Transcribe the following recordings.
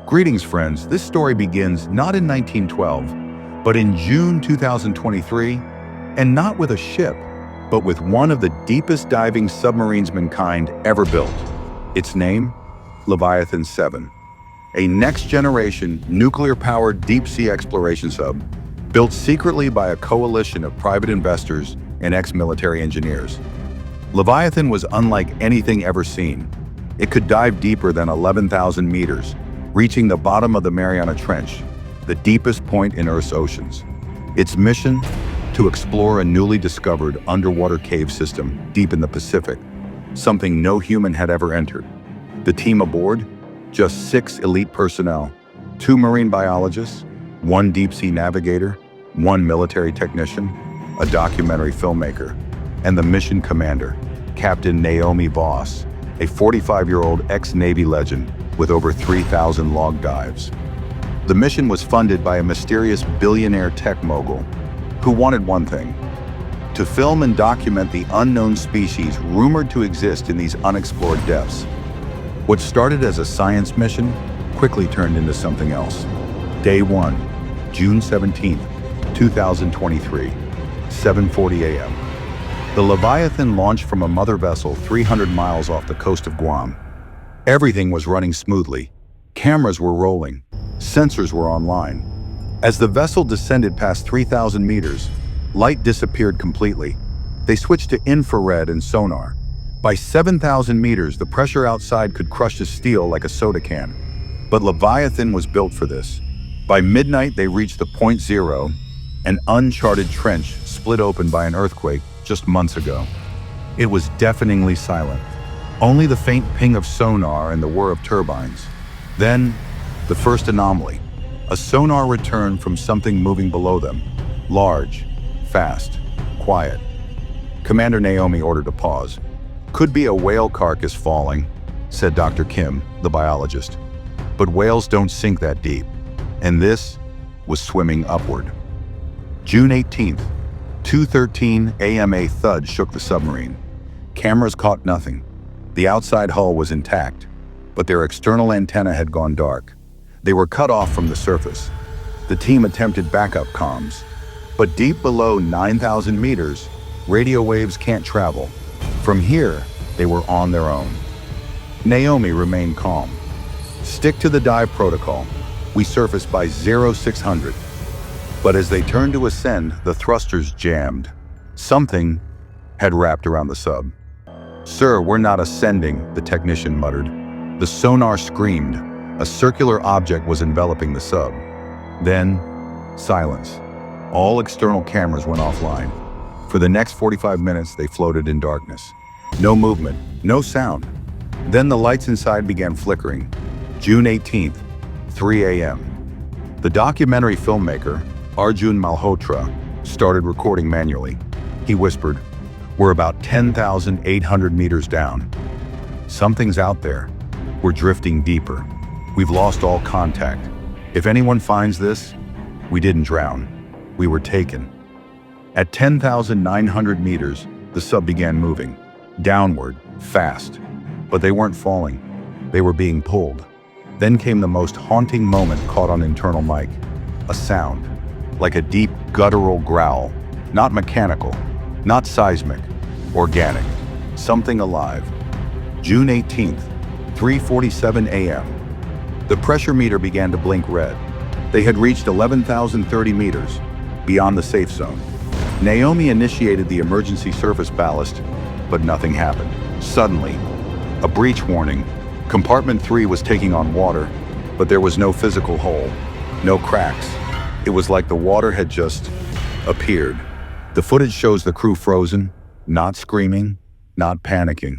Greetings, friends. This story begins not in 1912, but in June 2023, and not with a ship, but with one of the deepest diving submarines mankind ever built. Its name? Leviathan 7, a next-generation, nuclear-powered deep-sea exploration sub, built secretly by a coalition of private investors and ex-military engineers. Leviathan was unlike anything ever seen. It could dive deeper than 11,000 meters, reaching the bottom of the Mariana Trench, the deepest point in Earth's oceans. Its mission? To explore a newly discovered underwater cave system deep in the Pacific, something no human had ever entered. The team aboard? Just 6 elite personnel, 2 marine biologists, 1 deep-sea navigator, 1 military technician, a documentary filmmaker, and the mission commander, Captain Naomi Voss, a 45-year-old ex-Navy legend with over 3,000 log dives. The mission was funded by a mysterious billionaire tech mogul who wanted one thing: to film and document the unknown species rumored to exist in these unexplored depths. What started as a science mission quickly turned into something else. Day 1, June 17, 2023, 7:40 a.m. The Leviathan launched from a mother vessel 300 miles off the coast of Guam. Everything was running smoothly. Cameras were rolling. Sensors were online. As the vessel descended past 3,000 meters, light disappeared completely. They switched to infrared and sonar. By 7,000 meters, the pressure outside could crush the steel like a soda can. But Leviathan was built for this. By midnight, they reached the point zero, an uncharted trench split open by an earthquake just months ago. It was deafeningly silent. Only the faint ping of sonar and the whir of turbines. Then, the first anomaly. A sonar returned from something moving below them. Large, fast, quiet. Commander Naomi ordered a pause. "Could be a whale carcass falling," said Dr. Kim, the biologist. But whales don't sink that deep. And this was swimming upward. June 18th, 2:13 a.m. A thud shook the submarine. Cameras caught nothing. The outside hull was intact, but their external antenna had gone dark. They were cut off from the surface. The team attempted backup comms, but deep below 9,000 meters, radio waves can't travel. From here, they were on their own. Naomi remained calm. "Stick to the dive protocol. We surfaced by 0600. But as they turned to ascend, the thrusters jammed. Something had wrapped around the sub. "Sir, we're not ascending," the technician muttered. The sonar screamed. A circular object was enveloping the sub. Then, silence. All external cameras went offline. For the next 45 minutes, they floated in darkness. No movement, no sound. Then the lights inside began flickering. June 18th, 3 a.m. The documentary filmmaker, Arjun Malhotra, started recording manually. He whispered, "We're about 10,800 meters down. Something's out there. We're drifting deeper. We've lost all contact. If anyone finds this, we didn't drown. We were taken." At 10,900 meters, the sub began moving. Downward, fast. But they weren't falling. They were being pulled. Then came the most haunting moment caught on internal mic. A sound, like a deep, guttural growl. Not mechanical, not seismic, organic. Something alive. June 18th, 3:47 a.m. The pressure meter began to blink red. They had reached 11,030 meters, beyond the safe zone. Naomi initiated the emergency surface ballast, but nothing happened. Suddenly, a breach warning. Compartment 3 was taking on water, but there was no physical hole, no cracks. It was like the water had just appeared. The footage shows the crew frozen, not screaming, not panicking,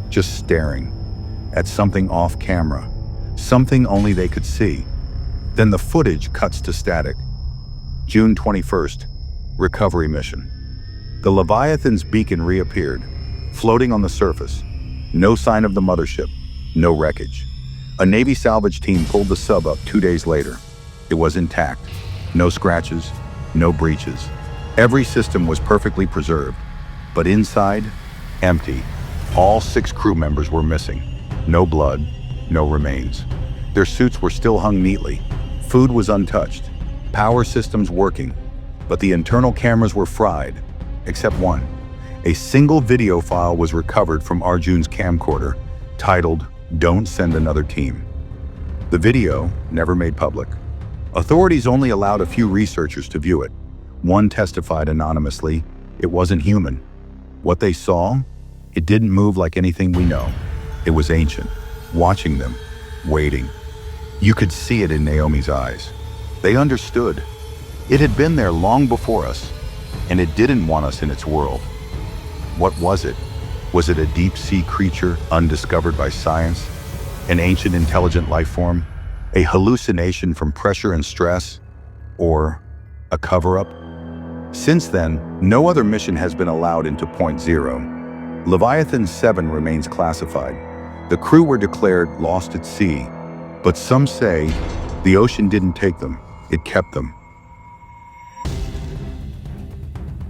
just staring at something off camera, something only they could see. Then the footage cuts to static. June 21st, recovery mission. The Leviathan's beacon reappeared, floating on the surface. No sign of the mothership, no wreckage. A Navy salvage team pulled the sub up 2 days later. It was intact. No scratches, no breaches. Every system was perfectly preserved, but inside, empty. All 6 crew members were missing. No blood, no remains. Their suits were still hung neatly. Food was untouched. Power systems working. But the internal cameras were fried, except one. A single video file was recovered from Arjun's camcorder, titled, "Don't Send Another Team." The video never made public. Authorities only allowed a few researchers to view it. One testified anonymously, it wasn't human. What they saw? It didn't move like anything we know. It was ancient, watching them, waiting. You could see it in Naomi's eyes. They understood. It had been there long before us, and it didn't want us in its world. What was it? Was it a deep-sea creature undiscovered by science? An ancient intelligent life form? A hallucination from pressure and stress? Or a cover-up? Since then, no other mission has been allowed into Point Zero. Leviathan 7 remains classified. The crew were declared lost at sea, but some say the ocean didn't take them, it kept them.